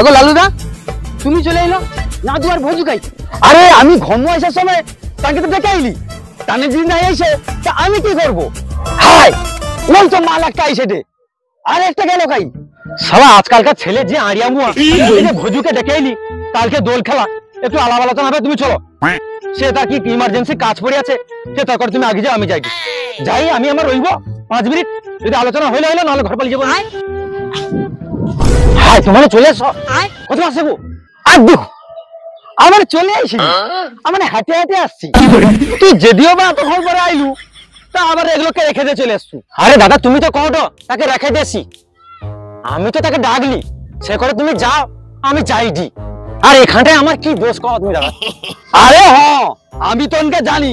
আগো লালুদা তুমি চলে এলো না তোমার ভোজু খাই। আরে আমি ঘুমো আসার সময় তাকে তো ডেকে আইলি, তানে যদি নাই আইসে তা আমি কি করবো? হাই ওই তো মাল একটা আইসে দে, আর একটা গেল খাই। শালা আজকালকার ছেলে যে আড়িয়া মুয়া, ভোজুকে ডেকে আইলি কালকে দোল খেলা, একটু আলাপ আলোচনা হবে, তুমি চলো। সে তার কি ইমার্জেন্সি কাজ পড়ে আছে, সে তারপর তুমি আগে যাও আমি যাই যাই, আমি আমার রইব 5 মিনিট, যদি আলোচনা হইলে হইলো নাহলে ঘর পালিয়ে যাবো। হ্যাঁ তোমার চলে এসো, কোথায় আসবো? আর দেখো আমার চলে আসি, আমার হাঁটে হাঁটে আসছি, তুই যদিও বা এতক্ষণ পরে আইলু তা আবার এগুলোকে রেখে দিয়ে চলে আসছু। আরে দাদা তুমি তো কহটো তাকে রেখে দিয়েছি, আমি তো তাকে ডাকলি, সে করে তুমি যাও আমি যাইনি। আর এখানটায় আমার কি দোষ কহ তুমি দাদা? আরে হ্যাঁ আমি তোনকে জানি,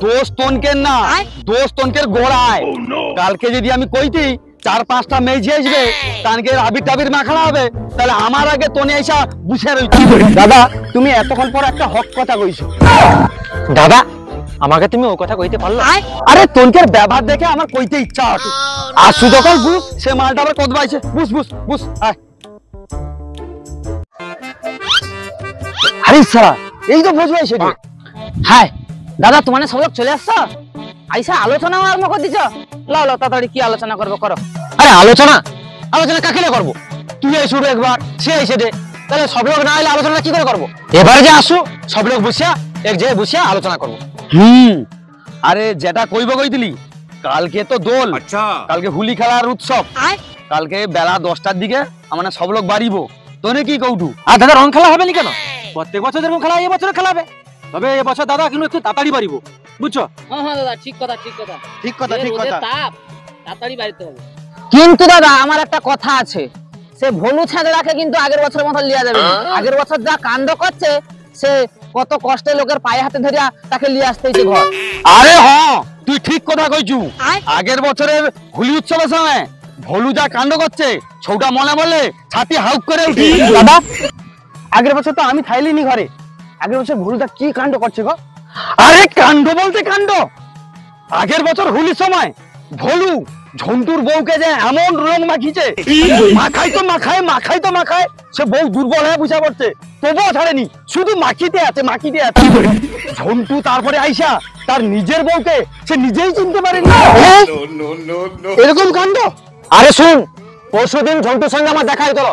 দোষ তোনকের না, দোষ তোনকের গোড়ায়। কালকে যদি আমি কইতি 4-5টা মেয়ে আসবে তানকে আবির টাবির মাখানো হবে, তাহলে আমার আগে তোনে এসা বুঝে রইছি। দাদা তুমি এতক্ষণ পর একটা হক কথা কইছো। দাদা আমাকে তুমি ও কথা কইতে পারলো? আরে তোনকের ব্যবহার দেখে আমার কইতে ইচ্ছা হচ্ছে। আসু যখন বুঝ সে মালটা আবার কত বাইছে, বুঝ বুঝ বুঝ। আরে সারা এই তো বুঝবাই সেটা। হ্যাঁ দাদা তোমার সব লোক চলে আসছো, আইসা আলোচনা আরম্ভ করে দিছ। লাও লাও তাড়াতাড়ি কি আলোচনা করবো করো। আরে আলোচনা আলোচনা কাকে না করবো? তুই এসে একবার, সে এসে দে, তাহলে সব লোক না এলে আলোচনা কি করে করবো? এবারে যে আসু সব লোক বসিয়া এক জায়গায় বসিয়া আলোচনা করবো। আরে যেটা কইব কই দিলি, কালকে তো দোল, কালকে হোলি খেলার উৎসব, কালকে বেলা 10টার দিকে আমরা সব লোক বাড়িব, তোনে কি কৌটু? আর দাদা রং খেলা হবে নি কেন? প্রত্যেক বছর যেরকম খেলা এই বছর খেলা হবে, তবে এবছর দাদা কিন্তু একটু তাড়াতাড়ি বাড়িব, বুঝছো? হ্যাঁ দাদা ঠিক কথা ঠিক কথা ঠিক কথা ঠিক কথা, তাড়াতাড়ি বাড়িতে হবে। কিন্তু দাদা আমার একটা কথা আছে, সে ভলু ছেঁদড়াকে কিন্তু আগের বছরের মতো লিয়া যাবে। আগের বছর যা কাণ্ড করছে, সে কত কষ্টে লোকের পায়ে হাতে ধরিয়া তাকে লিয়ে আসতে হয়েছে ঘর। আরে হ্যাঁ তুই ঠিক কথা কইছু, আগের বছরের হোলি উৎসবের সময় ভলু যা কাণ্ড করছে ছৌটা মনে বলে ছাতি হাউক করে উঠি। দাদা আগের বছর তো আমি থাইলিনি ঘরে, আগের বছর ভলুদা কি কাণ্ড করছে গো? আরে কাণ্ড বলতে কাণ্ড, আগের বছর হোলির সময় ভলু ঝন্টুর বউকে যে এমন রং মাখিছে, মাখাই তো মাখায় মাখাই তো মাখায়, সে বউ দুর্বল হয়ে বুঝা পড়ছে, তবুও ছাড়েনি, শুধু মাখিতে আছে মাখিতে আছে। ঝন্টু তারপরে আইসা তার নিজের বউকে সে নিজেই চিনতে পারেনি। এরকম কাণ্ড। আরে শুন, পরশুদিন ঝন্টুর সঙ্গে আমার দেখা হইতো,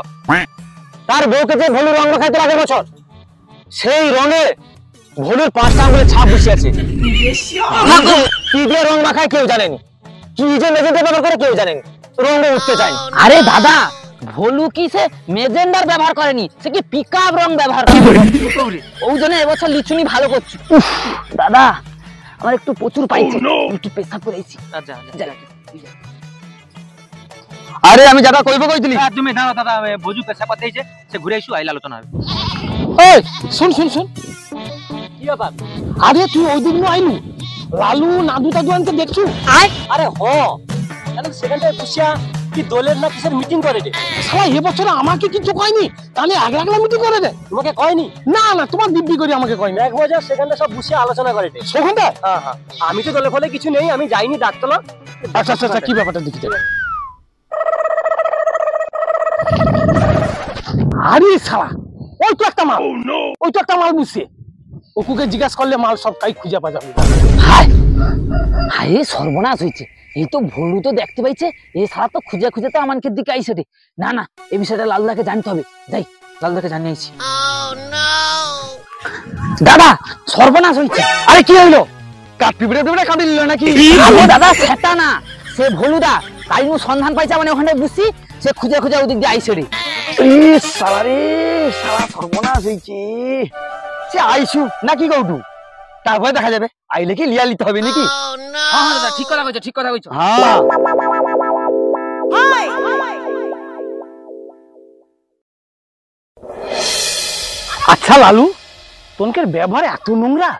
তার বউকে যে ভলু রং মাখাইতো আগের বছর, সেই রঙে ভলুর 5টা আঙুলের ছাপ বসে আছে। কি দিয়ে রং মাখায় কেউ জানেনি, কি যে মেজেন্ডার ব্যবহার করে কেউ জানেনি, রঙে উঠতে চায়। আরে দাদা ভলু কি সে মেজেন্ডার ব্যবহার করেনি, সে কি পিকআপ রং ব্যবহার করে। ওই জন্য এবছর লিচুনি ভালো করছে। দাদা আমার একটু প্রচুর পাইছে, একটু পেশাব করেছি। আরে আমি যাটা কইব কইছিলি, তুমি দাঁড়াও দাদা, ভোজু পেশা করতে এসে সে ঘুরে এসু আইলে আলোচনা হবে। এই শুন শুন শুন, কি ব্যাপার? আরে তুই ওই দিন আইলু লালু নাদু টাদু আনতে দেখছু? আরে হ কেন সেখানটায় বসিয়া কি দলের না কিসের মিটিং করে দে। শালা এবছর আমাকে কিছু কয়নি, তাহলে আগলা মিটিং করে দে। তোমাকে কয়নি? না না তোমার দিব্যি করে আমাকে কয়নি। এক বছর সেখানটা সব বসিয়া আলোচনা করে দে। সেখানটা হ্যাঁ আমি তো দলে ফলে কিছু নেই, আমি যাইনি ডাকতলা। আচ্ছা আচ্ছা কি ব্যাপারটা দেখি। আরে শালা ওই তো একটা মাল, ওই তো একটা মাল বুঝছে, ওকুকে জিজ্ঞাসা করলে মাল সব তাই খুঁজে পাওয়া যাবে। হায় হায় সর্বনাশ হয়েছে, এই তো ভলু তো দেখতে পাইছে, এই সারা তো খুঁজে খুঁজে তো আমাকে দিকে আইসে রে। না না এই বিষয়টা লালুদাকে জানতে হবে, যাই লালুদাকে জানিয়ে আইছি। দাদা সর্বনাশ হয়েছে। আরে কি হইলো? কাঠ পিঁপড়ে পিঁপড়ে কাটি দিল নাকি? আরে দাদা সেটা না, সে ভলুদা তাই সন্ধান পাইছে, মানে ওখানে বুঝছি সে খুঁজে খুঁজে ওদিক দিয়ে আইসে রে। শালা রে শালা সর্বনাশ হয়েছে, সে আইসু নাকি কৌটু, তারপরে দেখা যাবে, আইলে কি লিয়া লিতে হবে নাকি? হ্যাঁ দাদা ঠিক কথা কইছো ঠিক কথা কইছো। হ্যাঁ আচ্ছা লালু তোনকের ব্যবহার এত নোংরা,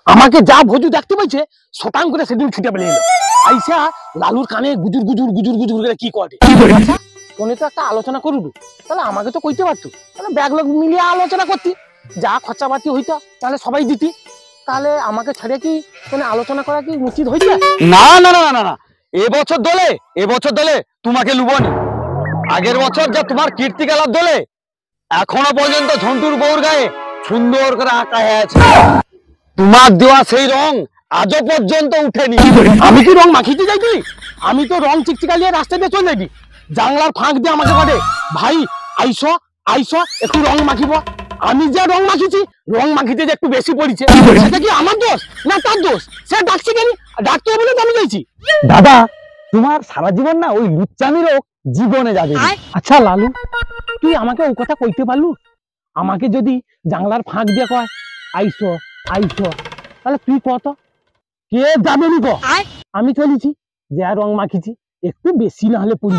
আমাকে যা ভোজু দেখতে পাইছে শতাং করে সেদিন ছুটে বেরিয়ে এলো, আইসা লালুর কানে গুজুর গুজুর গুজুর গুজুর করে কি করে। তোনে তো একটা আলোচনা করুন, তাহলে আমাকে তো কইতে পারতো, তাহলে ব্যাগ লোক মিলিয়ে আলোচনা করতি, যা খরচাপাতি হইতো তাহলে সবাই দিতি, তাহলে আমাকে ছেড়ে কি তোনে আলোচনা করা কি উচিত হইছে? না না না না না, এবছর দলে তোমাকে লুবনি, আগের বছর যে তোমার কীর্তি খেলার দোলে এখনো পর্যন্ত ঝন্টুর বউর গায়ে সুন্দর করে আঁকা হয়ে আছে। তোমার দেওয়া সেই রং আজও পর্যন্ত উঠেনি। আমি কি রং মাখিতে যাইছি? আমি তো রং চিকচিকা নিয়ে রাস্তা দিয়ে চলে যাইছি। জানলার ফাঁক দিয়ে আমাকে বলে, ভাই আইসো আইসো একটু রং মাখিব। আমি যা রং মাখিছি, রং মাখিতে যে একটু বেশি পড়েছে, সেটা কি আমার দোষ না তার দোষ? সে ডাকছে কেন? ডাকতে বলে তো আমি যাইছি। দাদা তোমার সারা জীবন না ওই লুচ্চামি রোগ জীবনে যাবে না। আচ্ছা লালু, তুই আমাকে ওই কথা কইতে পারলু? আমাকে যদি জানলার ফাঁক দিয়ে কয় আইসো আইসো, তাহলে তুই কত কে যাবে নি? আমি চলেছি যে রং মাখিছি, একটু বেশি না হলে পড়ি,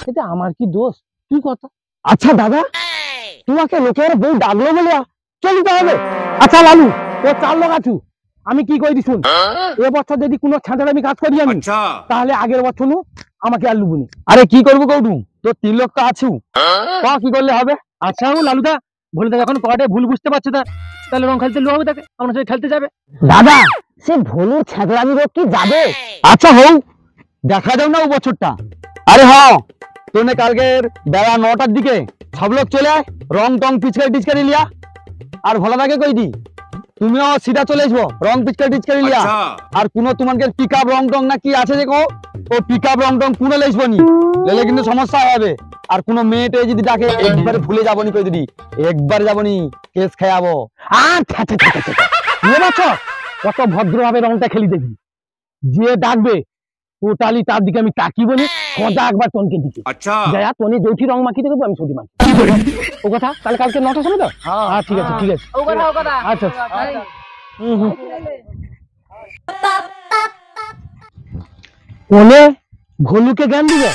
সেটা আমার কি দোষ? তুই কত? আচ্ছা দাদা তোমাকে লোকের বউ ডাকলো বলে চলিতে হবে? আচ্ছা লালু, ও চার লোক আছু, আমি কি করি শুন। এবছর যদি কোনো ছাঁটার আমি কাজ করি আমি, তাহলে আগের বছর নু আমাকে আর লুবুনি। আরে কি করবো কৌটু, তোর 3 লোক তো আছু, কি করলে হবে? আচ্ছা ও লালুদা বলে দেখ, এখন কটে ভুল বুঝতে পারছে তা, তাহলে রং খেলতে লু হবে তাকে, আমার সাথে খেলতে যাবে। দাদা সে ভলুর ছেঁচড়ামি রোগ কি যাবে? আচ্ছা হও, দেখা যাও না ও বছরটা। আরে হ্যাঁ, তোনে কালকের বেলা 9টার দিকে সব লোক চলে আয়, রং টং পিচকারি টিচকারি লিয়া। আর ভোলাদাকে কই দি তুমিও সিধা চলে আসবো, রং পিচকারি টিচকারি লিয়া। আর কোনো তোমাকে পিক আপ রং টং না কি আছে দেখো, ও পিক আপ রং টং কোনো লেসবো নি, লেলে কিন্তু সমস্যা হবে। আর কোনো মেয়েটে যদি ডাকে একবারে ভুলে যাবো নি, কই দিদি একবার যাবো নি, কেস খায়াবো। আচ্ছা এবছর কত ভদ্রভাবে রংটা খেলি দেখবি, যে ডাকবে টোটালি তার দিকে আমি তাকিব নি, সোজা একবার টনকে দিকে। আচ্ছা যাই টনি জৌঠি রং মাখি দেবো, আমি ছুটি মাখি। ও কথা তাহলে কালকে 9টার সময় তো? হ্যাঁ ঠিক আছে ঠিক আছে। আচ্ছা ওনে ভলুকে জ্ঞান দিবে,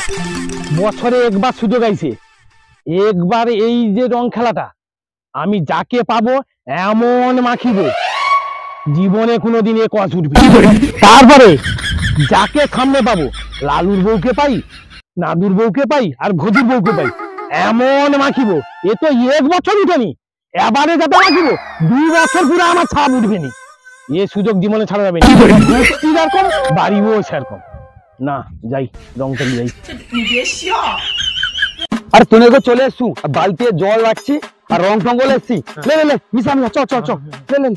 বছরে একবার সুযোগ আইছে, একবার এই যে রং খেলাটা আমি যাকে পাবো এমন মাখিব, জীবনে কোনোদিন এ কষ উঠবে। তারপরে যাকে সামনে পাবো, লালুর বউকে পাই, নাদুর বউকে পাই, আর ভজুর বউকে পাই, এমন মাখিব এ তো 1 বছর উঠেনি, এবারে যাতে মাখিব 2 বছর পুরো আমার ছাপ উঠবে নি। এ সুযোগ জীবনে ছাড়া যাবে না, যেরকম বাড়িও সেরকম। না যাই রংটা নিয়ে যাই। আর তোনে তো চলে এসছু, বালতি জল রাখছি আর রং টং বলে এসছি, লে লে লে মিশা মিশা, চ চ চ লে লে।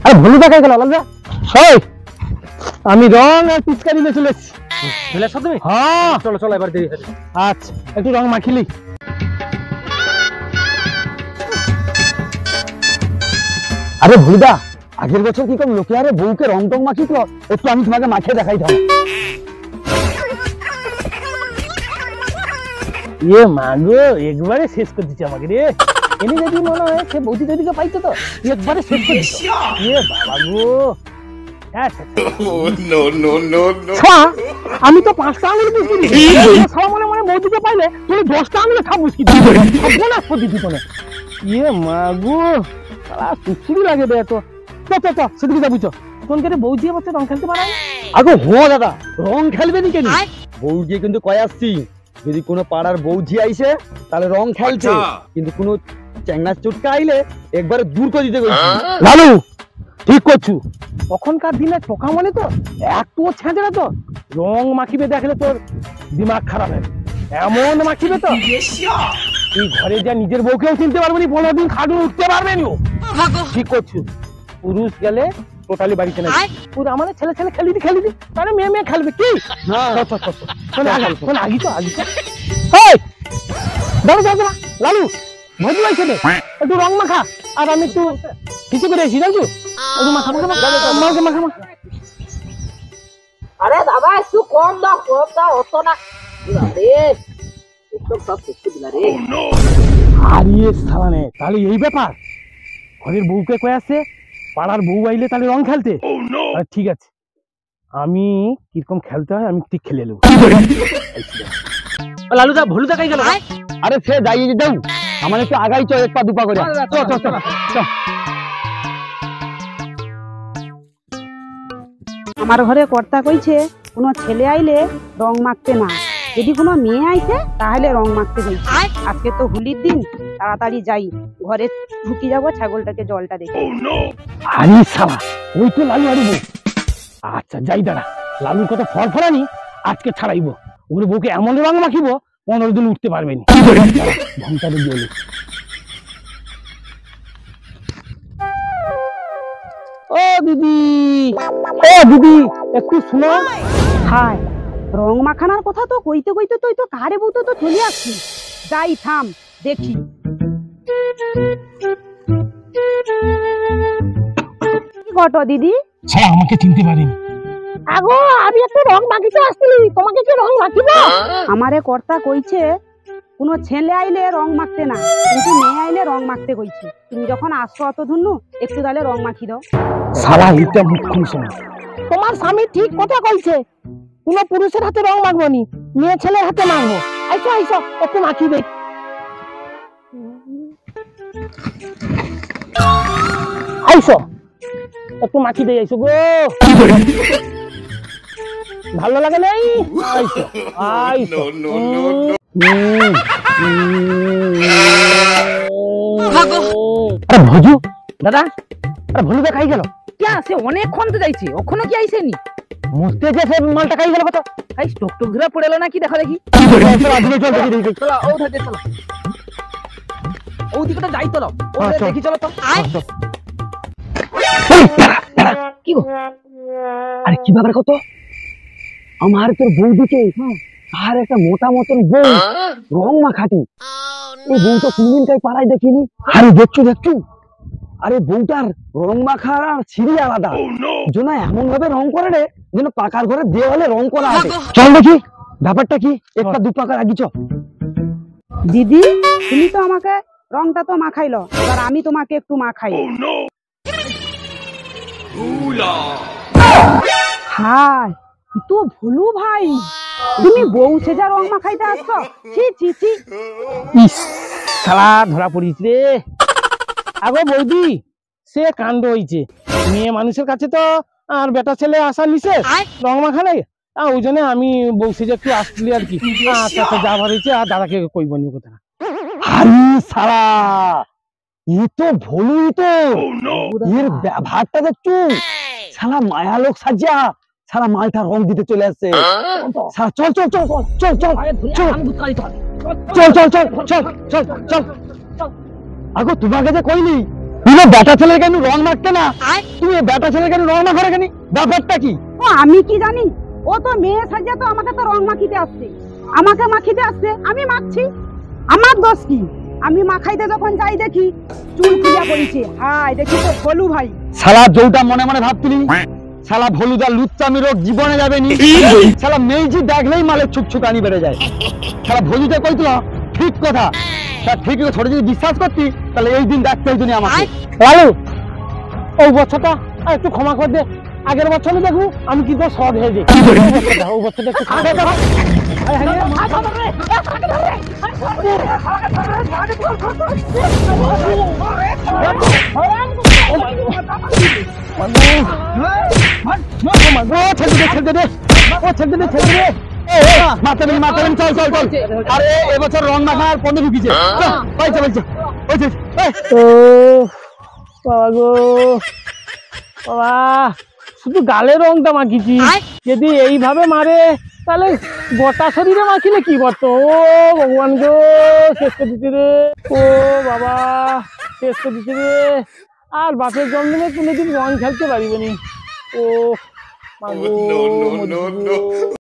আরে ভুলু দেখাই গেল লালদা, আমি রং আর পিচকারি নিয়ে চলে এসছি। চলে এসছো তুমি? হ্যাঁ চলো চলো এবার দেরি হচ্ছে। আচ্ছা একটু রং মাখিলি। আরে ভুলদা, আগের বছর কি কম লোকে আরে বউকে রং টং মাখিত, একটু আমি তোমাকে মাখিয়ে দেখাই দাও। এ মাগো একবারে শেষ করে দিচ্ছে আমাকে রে। এনে যদি মনে হয় সে বৌদি দিদিকে পাইতো তো একবারে শেষ করে দিচ্ছে। এ বাবা গো, আমি তো 5টা আঙুল বুঝকি দিই, মনে মনে বৌদিকে পাইলে তুমি 10টা আঙুলে খাপ বুঝকি দিই, ইয়ে মাগো সুস্থিরই লাগে বে। তো সেদিকে যা বুঝছো কোন করে বৌদি বছর রং খেলতে পারে? আগো হো দাদা, রং খেলবে নি কেন? বৌজি কিন্তু কয় আসছি, যদি কোনো পাড়ার বৌজি আইসে তাহলে রং খেলছে, কিন্তু কোনো চ্যাংনা চুটকা আইলে একবারে দূর করে দিতে কইছি। লালু ঠিক করছু, তখনকার দিনে টোকা মনে তো একটু ছেঁচড়া, তো রং মাখিবে দেখলে তোর দিমাগ খারাপ হবে, এমন মাখিবে তো তুই ঘরে যা নিজের বউকেও চিনতে পারবি, 15 দিন খাটু উঠতে পারবে নি। ঠিক করছু, পুরুষ গেলে টোটালি বাড়িতে না, পুরো আমাদের ছেলে ছেলে খেলি দি, তাহলে মেয়ে মেয়ে খেলবে কি? আগি তো লালু ভজু আইছে রে, একটু রং মাখা, আর আমি একটু কিছু করে এসি জানছো, একটু মাখা মাখা। আরে দাদা একটু কম দাও অত না রে, একদম সব শেষ দিলা রে। আরে সালানে, তাহলে এই ব্যাপার, ঘরের বউকে কয়ে আসছে পাড়ার বউ আইলে তাহলে রং খেলতে। ঠিক আছে, আমি কিরকম খেলতে হয় আমি ঠিক খেলে নেবো। লালুদা ভুলুদা কাই গেল? আরে সে যাই দাও, আমার একটু আগাই চ, 1 পা 2 পা করে। আমার ঘরে কর্তা কইছে কোনো ছেলে আইলে রং মাখতে না, যদি কোনো মেয়ে আইছে তাহলে রং মাখতে যাই। আজকে তো হোলির দিন, তাড়াতাড়ি যাই, ঘরে ঢুকি যাবো ছাগলটাকে জলটা দেখে। আরে শালা, ওই তো লালু আরে বউ। আচ্ছা যাই দাঁড়া, লালুর কত ফরফরানি, আজকে ছাড়াইবো। ওর বউকে এমন রং মাখিব 15 দিন উঠতে পারবে না। ঘন্টাটা দিয়ে এলি। ও দিদি, ও দিদি, একটু শোনো। হাই, রং মাখানোর কথা তো কইতে কইতে তুই তো কারে বউতে তো চলে আসছি। যাই থাম দেখি। কি ঘটো দিদি? শালা আমাকে চিনতে পারিনি। আগো আমি একটু রং মাখিতে আসছিলি, তোমাকে কি রং মাখিব? আমারে কর্তা কইছে কোনো ছেলে আইলে রং মাখতে না, কিন্তু মেয়ে আইলে রং মাখতে কইছে। তুমি যখন আসছো অত ধুনু, একটু তাহলে রং মাখি দাও। শালা এটা মুখ্য শোনা। তোমার স্বামী ঠিক কথা কইছে, কোনো পুরুষের হাতে রং মাখবো নি, মেয়ে ছেলের হাতে মাখবো। আইসো আইসো, একটু মাখি দে। আইসো, একটু মাখি দে। আইসো গো, ভালো লাগে নাই? আইসো আইসো। আরে ভজু দাদা, আরে ভলু খাই গেল। क्या से অনেকক্ষণ তো যাইছে, ওখানে কি আইছেনি? মুছতে গেছে মালটা খাই গেল। কত ভাই টক টক ধরে পড়েলো নাকি দেখা দেখি। চল আজকে চল দেখি দেখি। চলো ও থাকে চলো, ওদিকে তো যাই চলো, ও চল। দেখি চলো তো। কি গো, আরে কি ব্যাপার কত? আমার তোর বৌদিকে আর একটা মোটা মতন বউ রং মাখাতি। এই বউ তো কোনদিন তাই পাড়ায় দেখিনি। আরে দেখছো দেখছো, আরে বউটার রং মাখার আর ছিঁড়ি আলাদা। জোনা এমন ভাবে রং করে রে যেন পাকার ঘরে দেওয়ালে রং করা আছে। চল দেখি ব্যাপারটা কি, একটা দু পাকা রাগিছ। দিদি তুমি তো আমাকে রংটা তো মাখাইলো, এবার আমি তোমাকে একটু মাখাই। হাই, তো ভুলু ভাই, তুমি বউ সেজা রং মাখাইতে আসছো? ছি ছি ছি। ইস, শালা ধরা পড়িস রে। আগো বৌদি, সে কাণ্ড হইছে। মেয়ে মানুষের কাছে তো আর বেটা ছেলে আসা নিষেধ রং মাখানে। ওই জন্য আমি বউ সেজে একটু আসলি আর কি। আচ্ছা আচ্ছা, যা ভার হয়েছে আর দাদাকে কইব নি কথা। আরে শালা, ই তো ভুলুই তো। এর ব্যবহারটা দেখছো, শালা মায়া লোক সাজিয়া শালা মালটা রং দিতে চলে আসছে। শালা চল চল চল চল চল চল চল চল চল চল চল চল। আগো তোমাকে যে কইলি তুমি বেটা ছেলের কেন রং মাখতে না, তুমি বেটা ছেলের কেন রং মাখো কেন, ব্যাপারটা কি? ও আমি কি জানি, ও তো মেয়ে সাজিয়া তো আমাকে তো রং মাখিতে আসছে, আমাকে মাখিতে আসছে, আমি মাখছি। আমার দোষ কি? আমি মাখাইতে যখন যাই দেখি চুল খুলিয়া পড়িছে। হাই, দেখি তো ভলু ভাই। শালা যৌটা মনে মনে ভাবছিলি, শালা ভলুদা লুচ্চামি রোগ জীবনে যাবে নি। শালা মেয়েজি দেখলেই মালের ছুকছুকানি বেড়ে যায়। শালা ভলুদা কইছিল ঠিক কথা, তা ঠিক ছোট যদি বিশ্বাস করতি তাহলে এই দিন দেখতে হইতো না আমাকে। লালু, ওই বছরটা একটু ক্ষমা করে দে। আগের বছরে দেখবো আমি কি করে সদ হয়ে যাই। ওই বছরটা একটু ক্ষমা করে আরে এবছর রং মাখার পণ্য ঢুকিছে। বাবা, শুধু গালে রংটা মাখিছি, যদি এইভাবে মারে তাহলে গোটা শরীরে মাখিলে কি করতো? ও ভগবান গো, শেষ করে দিতে রে। ও বাবা, শেষ করে দিতে রে। আর বাপের জন্মদিনে কোনোদিন রং খেলতে পারিবে নি। ও মাগো।